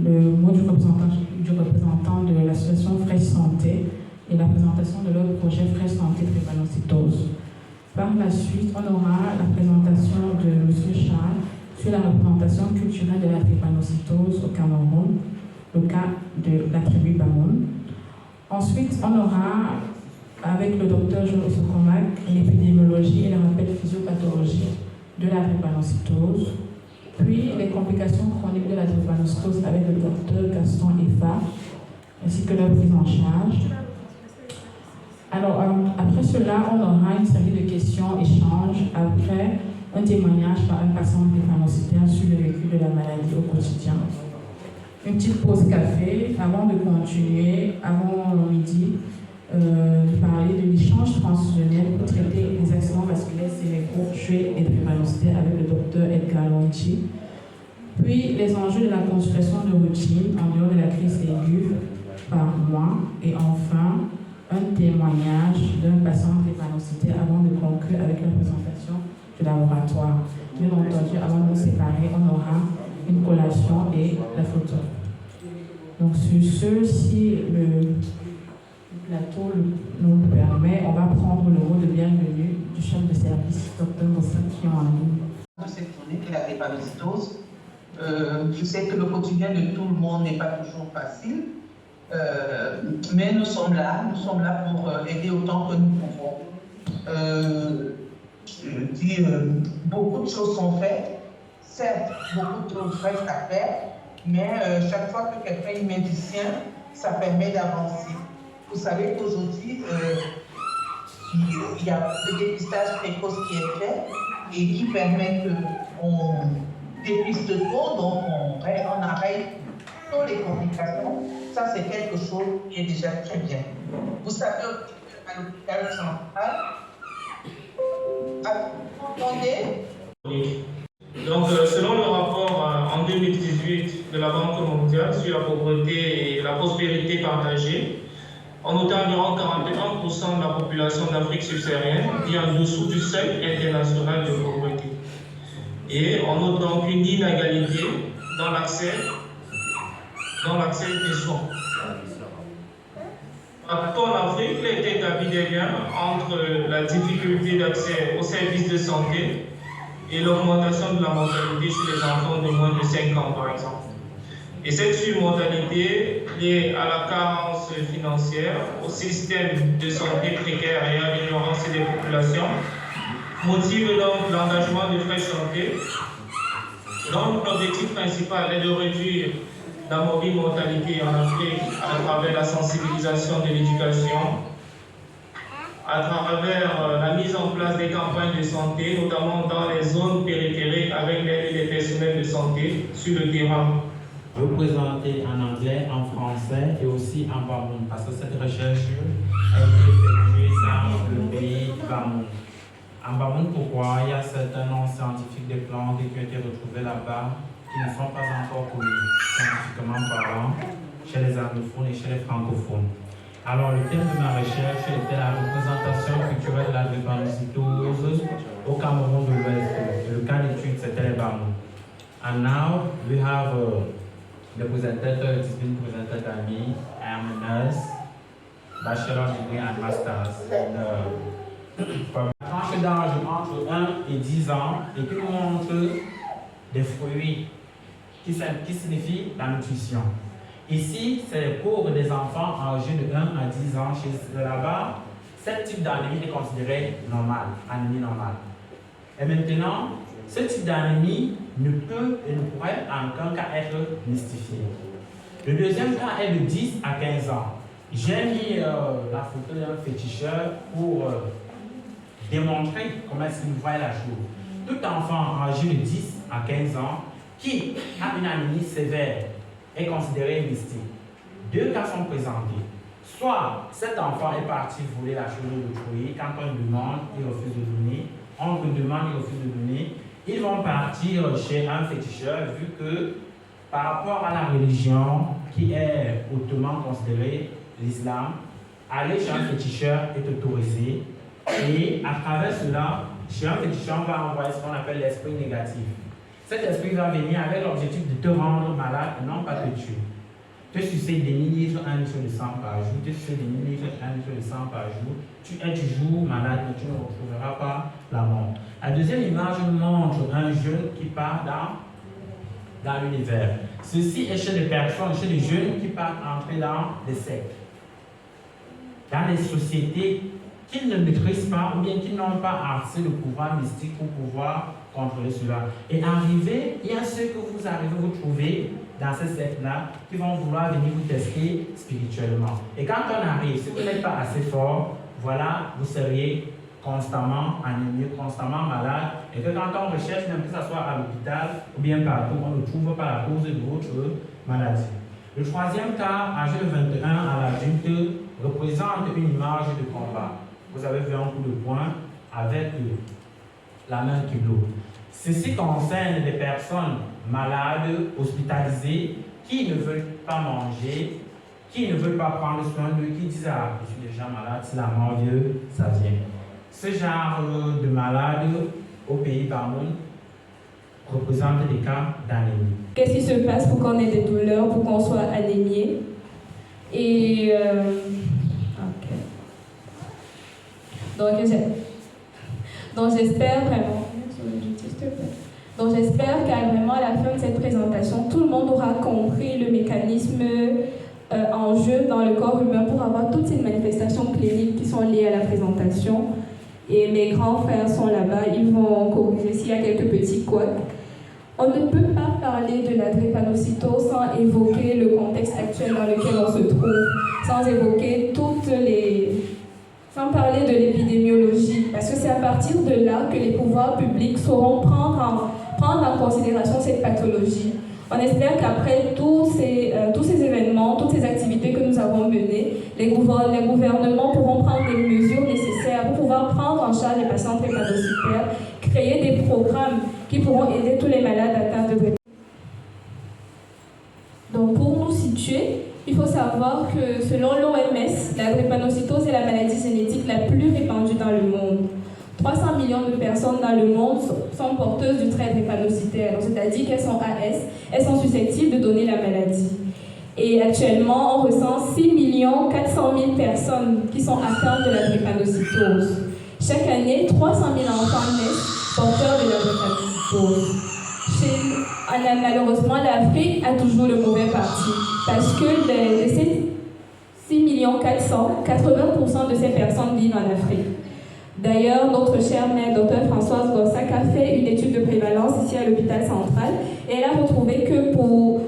le mot du représentant de l'association Fraîche Santé et la présentation de leur projet Fraîche Santé drépanocytose. Par la suite, on aura la présentation de M. Charles sur la représentation culturelle de la drépanocytose au Cameroun, le cas de la tribu Bamoun. Ensuite, on aura, avec le docteur Joël Sokomak, l'épidémiologie et les rappels physiopathologiques de la drépanocytose, puis les complications chroniques de la drépanocytose avec le docteur Gaston Effa, ainsi que leur prise en charge. Alors, après cela, on aura une série de questions-échanges, après un témoignage par un patient drépanocytaire sur le vécu de la maladie au quotidien. Une petite pause café avant de continuer, avant midi, de parler de l'échange transfusionnel pour traiter les accidents vasculaires cérébraux chez les drépanocytaires avec le docteur Edgar Lonchi. Puis les enjeux de la consultation de routine en dehors de la crise aiguë par mois. Et enfin, un témoignage d'un patient drépanocytaire avant de conclure avec la présentation du laboratoire. Bien entendu, avant de nous séparer, on aura une collation et la photo. Donc sur ce, si le plateau nous le permet, on va prendre le mot de bienvenue du chef de service, Dr Moussa, qui est en ligne. De cette journée qui est la drépanocytose, je sais que le quotidien de tout le monde n'est pas toujours facile, mais nous sommes là pour aider autant que nous pouvons. Je dis, beaucoup de choses sont faites, certes, beaucoup de choses restent à faire, mais chaque fois que quelqu'un est médecin, ça permet d'avancer. Vous savez qu'aujourd'hui, il y a le dépistage précoce qui est fait et qui permet qu'on dépiste tôt, donc on arrête toutes les complications. Ça, c'est quelque chose qui est déjà très bien. Vous savez qu'à l'hôpital central, attendez. Donc, selon le rapport en 2018 de la Banque mondiale sur la pauvreté et la prospérité partagée, on note environ 41% de la population d'Afrique subsaharienne vit en dessous du seuil international de pauvreté. Et on note donc une inégalité dans l'accès des soins. Partout en Afrique, il est établi des liens entre la difficulté d'accès aux services de santé et l'augmentation de la mortalité chez les enfants de moins de 5 ans, par exemple. Et cette surmortalité liée à la carence financière, au système de santé précaire et à l'ignorance des populations, motive donc l'engagement de Fraîche Santé. Donc, l'objectif principal est de réduire la mortalité en Afrique à travers la sensibilisation de l'éducation, à travers la mise en place des campagnes de santé, notamment dans les zones périphériques avec l'aide des personnels de santé sur le terrain. Je vais vous présenter en anglais, en français et aussi en Bamoun, parce que cette recherche a été effectuée dans le pays Bamoun. En Bamoun, pourquoi? Il y a certains noms scientifiques des plantes qui ont été retrouvés là-bas qui ne sont pas encore connus, scientifiquement parlant, chez les anglophones et chez les francophones. Alors, le thème de ma recherche était la représentation culturelle de la drépanocytose au Cameroun de l'Ouest. Le cas d'étude, c'était les Bamoun. And now we have the presenter, it's been presented by me. I am a nurse, bachelor degree and master's. La tranche d'âge entre 1 et 10 ans et qui nous montre des fruits qui signifient la nutrition. Ici, c'est pour des enfants âgés de 1 à 10 ans. Là-bas, ce type d'anémie est considéré normal, anémie normale. Et maintenant, ce type d'anémie ne peut et ne pourrait en aucun cas être mystifié. Le deuxième cas est de 10 à 15 ans. J'ai mis la photo d'un féticheur pour démontrer comment est-ce qu'il voit la chose. Tout enfant âgé de 10 à 15 ans qui a une anémie sévère est considéré mystique. Deux cas sont présentés. Soit cet enfant est parti voler la chose d'autrui, quand on lui demande, il refuse de donner. On lui demande, il refuse de donner. Ils vont partir chez un féticheur vu que par rapport à la religion qui est hautement considérée, l'islam, aller chez un féticheur est autorisé. Et à travers cela, chez un féticheur, on va envoyer ce qu'on appelle l'esprit négatif. Cet esprit va venir avec l'objectif de te rendre malade et non pas te tuer. Te sucer des millilitres, 1 litre de sang par jour, te sucer des millilitres, 1 litre de sang par jour, tu es toujours malade, mais tu ne retrouveras pas la mort. La deuxième image montre un jeune qui part dans l'univers. Ceci est chez les personnes, chez les jeunes qui partent entrer dans des sectes, dans des sociétés qu'ils ne maîtrisent pas ou bien qui n'ont pas assez de pouvoir mystique pour pouvoir contrôler cela. Et arrivé, il y a ceux que vous arrivez, vous trouvez dans ces sectes-là qui vont vouloir venir vous tester spirituellement. Et quand on arrive, si vous n'êtes pas assez fort, voilà, vous seriez constamment anémié, constamment malade, et que quand on recherche, même que ce soit à l'hôpital ou bien partout, on ne trouve pas la cause de votre maladie. Le troisième cas, âgé de 21 à l'adulte, représente une image de combat. Vous avez vu un coup de poing avec la main qui bloque. Ceci concerne les personnes malades, hospitalisées, qui ne veulent pas manger, qui ne veulent pas prendre soin d'eux, qui disent « Ah, je suis déjà malade, c'est la mort de Dieu, ça vient ». Ce genre de malades au pays Bamoun représente des cas d'anémie. Qu'est-ce qui se passe pour qu'on ait des douleurs, pour qu'on soit anémié? Et donc j'espère vraiment. Donc j'espère qu'à vraiment à la fin de cette présentation, tout le monde aura compris le mécanisme en jeu dans le corps humain pour avoir toutes ces manifestations cliniques qui sont liées à la présentation. Et mes grands frères sont là-bas, ils vont corriger s'il y a quelques petits couacs. On ne peut pas parler de la drépanocytose sans évoquer le contexte actuel dans lequel on se trouve, sans évoquer sans parler de l'épidémiologie, parce que c'est à partir de là que les pouvoirs publics sauront prendre en considération cette pathologie. On espère qu'après tous ces événements, toutes ces activités que nous avons menées, les gouvernements pourront prendre des mesures nécessaires pour pouvoir prendre en charge les patients drépanocytaires, créer des programmes qui pourront aider tous les malades atteints de drépanocytose. Donc pour nous situer, il faut savoir que selon l'OMS, la drépanocytose est la maladie génétique la plus répandue dans le monde. 300 millions de personnes dans le monde sont porteuses du trait drépanocytaire, c'est-à-dire qu'elles sont AS, elles sont susceptibles de donner la maladie. Et actuellement, on recense 6 400 000 personnes qui sont atteintes de la drépanocytose. Chaque année, 300 000 enfants naissent porteurs de la drépanocytose. Malheureusement, l'Afrique a toujours le mauvais parti, parce que de ces 6 400 000, 80% de ces personnes vivent en Afrique. D'ailleurs, notre chère mère, Dr Françoise Gossack, a fait une étude de prévalence ici à l'hôpital central et elle a retrouvé que pour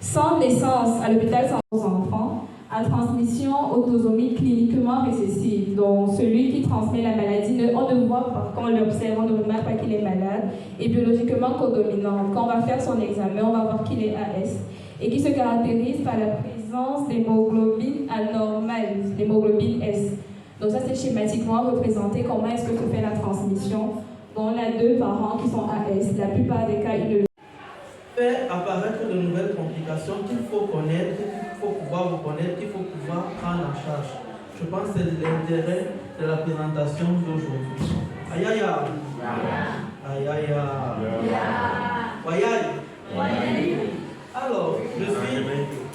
100 naissances à l'hôpital central aux enfants, à transmission autosomique cliniquement récessive, donc celui qui transmet la maladie, on ne voit pas, quand on l'observe, on ne remarque pas qu'il est malade, et biologiquement codominant. Quand on va faire son examen, on va voir qu'il est AS, et qui se caractérise par la présence d'hémoglobine anormale, l'hémoglobine S. Donc ça, c'est schématiquement représenté comment est-ce que se fait la transmission. Donc on a 2 parents qui sont AS, la plupart des cas, ils le fait apparaître de nouvelles complications qu'il faut connaître, qu'il faut pouvoir reconnaître, qu'il faut pouvoir prendre en charge. Je pense que c'est l'intérêt de la présentation d'aujourd'hui. Aïe aïe aïe aïe aïe. Alors, je suis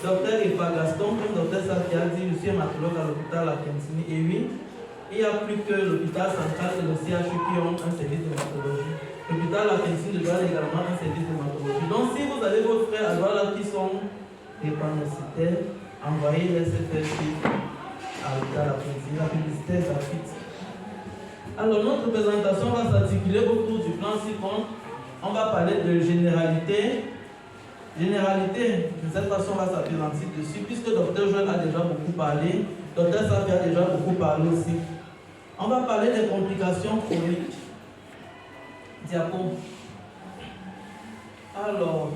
Dr Epa Gaston, comme Dr Safia dit, je suis hématologue à l'hôpital à Kensini. Et oui, il n'y a plus que l'hôpital central et le CHU qui ont un service d'hématologie. L'hôpital à Kensini doit également un service d'hématologie. Donc, si vous avez vos frères à Douala qui sont drépanocytaires, envoyez-les se faire suivre à l'hôpital à Kensini. La publicité est gratuite. Alors, notre présentation va s'articuler autour du plan ci-contre. On va parler de généralité. Généralité, de cette façon, on va s'appesantir dessus, puisque Dr Joël a déjà beaucoup parlé, Dr Safi a déjà beaucoup parlé aussi. On va parler des complications chroniques. Diapo. Alors,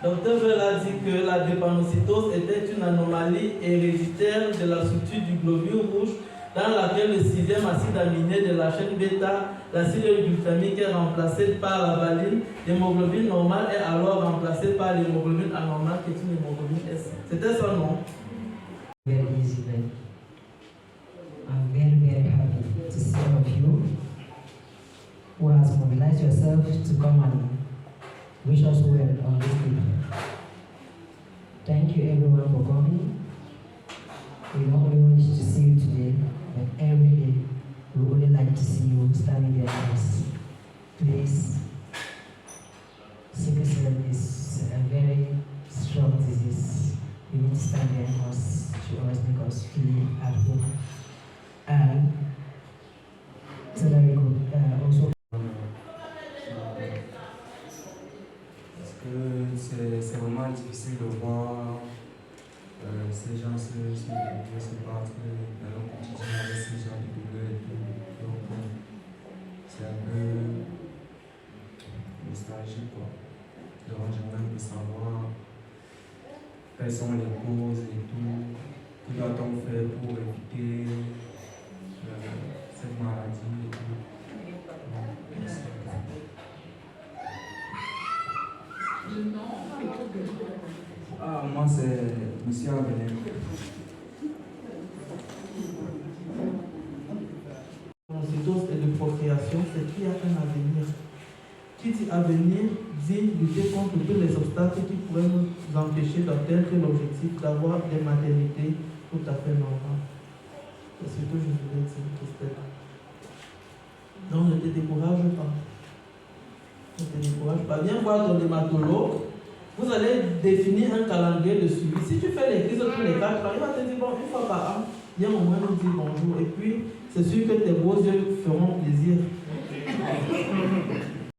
Dr Joël a dit que la drépanocytose était une anomalie héréditaire de la structure du globule rouge dans laquelle le 6e acide aminé de la chaîne bêta, l'acide glutamique, est remplacé par la valine. L'hémoglobine normale est alors remplacée par l'hémoglobine anormale qui est une hémoglobine S. C'était ça, non? Very easy, like, I'm very happy to see all of you who has mobilized yourself to come and wish us well on this trip. Thank you everyone for coming. We don't only wish to see you today, but every day we would really like to see you standing there with us. Please, sickle cell is a very strong disease. We need to stand there because she always make us feel at home. And so that we could also. Parce que c'est vraiment difficile de voir ces gens se battre dans le quotidien avec ces gens de douleur et tout. Donc, c'est un peu nostalgique, quoi. Donc, j'aimerais un peu savoir quelles sont les causes et tout. Que doit-on faire pour éviter cette maladie et tout. Ah, moi c'est Monsieur Avenel. Monocytose et de procréation, c'est qu'il y a un avenir. Qui dit avenir dit lutter contre tous les obstacles qui pourraient nous empêcher d'atteindre l'objectif d'avoir des maternités tout à fait normales. C'est ce que je voulais dire, Christelle. Donc ne te décourage pas. Ne te décourage pas. Viens voir ton hématologue. Vous allez définir un calendrier de suivi. Si tu fais les crises tous les 4 ans, il va te dire, bon, une fois par an, viens au moins nous dire bonjour. Et puis, c'est sûr que tes beaux yeux feront plaisir.